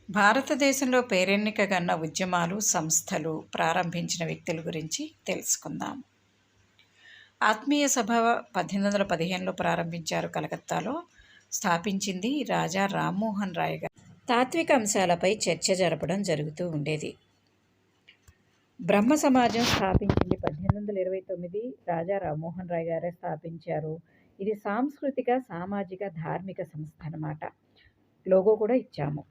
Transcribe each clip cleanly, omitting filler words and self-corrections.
భారతదేశంలో పేరెన్నికగన్న ఉద్యమాలు, సంస్థలు ప్రారంభించిన వ్యక్తుల గురించి తెలుసుకుందాం. ఆత్మీయ సభ 1815లో ప్రారంభించారు. కలకత్తాలో స్థాపించింది రాజా రామ్మోహన్ రాయ్ గారు. తాత్విక అంశాలపై చర్చ జరపడం జరుగుతూ ఉండేది. బ్రహ్మ సమాజం స్థాపించింది 1829 రాజా రామ్మోహన్ రాయ్ గారే స్థాపించారు. ఇది సాంస్కృతిక, సామాజిక, ధార్మిక సంస్థ అన్నమాట. లోగో కూడా ఇచ్చాము.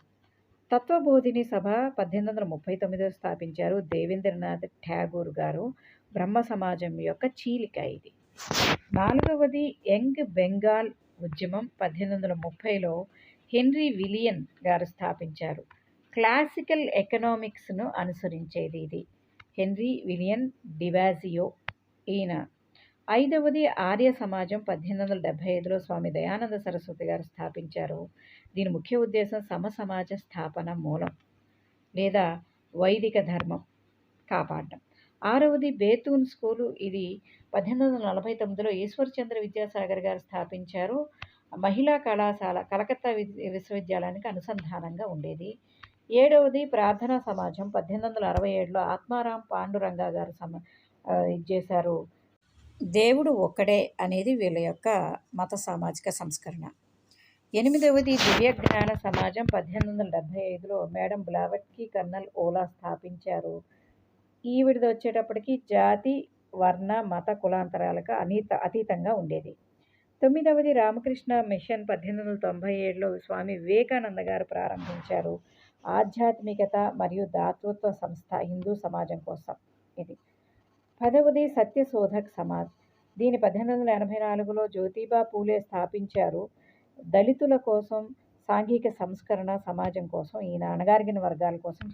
తత్వబోధిని సభ 1839 స్థాపించారు. దేవేంద్రనాథ్ ఠాగూర్ గారు. బ్రహ్మ సమాజం యొక్క చీలిక ఇది. 4వది యంగ్ బెంగాల్ ఉద్యమం 1830లో హెన్రీ విలియన్ గారు స్థాపించారు. క్లాసికల్ ఎకనామిక్స్ను అనుసరించేది ఇది. హెన్రీ విలియన్ డివాజియో ఈయన. 5వది ఆర్య సమాజం 1875లో స్వామి దయానంద సరస్వతి గారు స్థాపించారు. దీని ముఖ్య ఉద్దేశం సమసమాజ స్థాపన మూలం లేదా వైదిక ధర్మం కాపాడడం. 6వది బేతూన్ స్కూలు. ఇది 1849లో ఈశ్వర్చంద్ర విద్యాసాగర్ గారు స్థాపించారు. మహిళా కళాశాల కలకత్తా విశ్వవిద్యాలయానికి అనుసంధానంగా ఉండేది. 7వది ప్రార్థనా సమాజం 1867లో ఆత్మారాం పాండురంగా గారు చేశారు. దేవుడు ఒక్కడే అనేది వీళ్ళ యొక్క మత సామాజిక సంస్కరణ. 8వది దివ్యజ్ఞాన సమాజం 1875లో మేడం బ్లావట్కీ కర్నల్ ఓలా స్థాపించారు. ఈవిడిది వచ్చేటప్పటికి జాతి, వర్ణ, మత కులాంతరాలకు అతీతంగా ఉండేది. 9వది రామకృష్ణ మిషన్ 1897లో స్వామి వివేకానంద గారు ప్రారంభించారు. ఆధ్యాత్మికత మరియు దాతృత్వ సంస్థ హిందూ సమాజం కోసం ఇది. 10వది సత్యశోధక్ సమాజ్. దీని 1884లో జ్యోతిబా పూలే స్థాపించారు. దళితుల కోసం సాంఘిక సంస్కరణ సమాజం కోసం ఈయన అణగారిన వర్గాల కోసం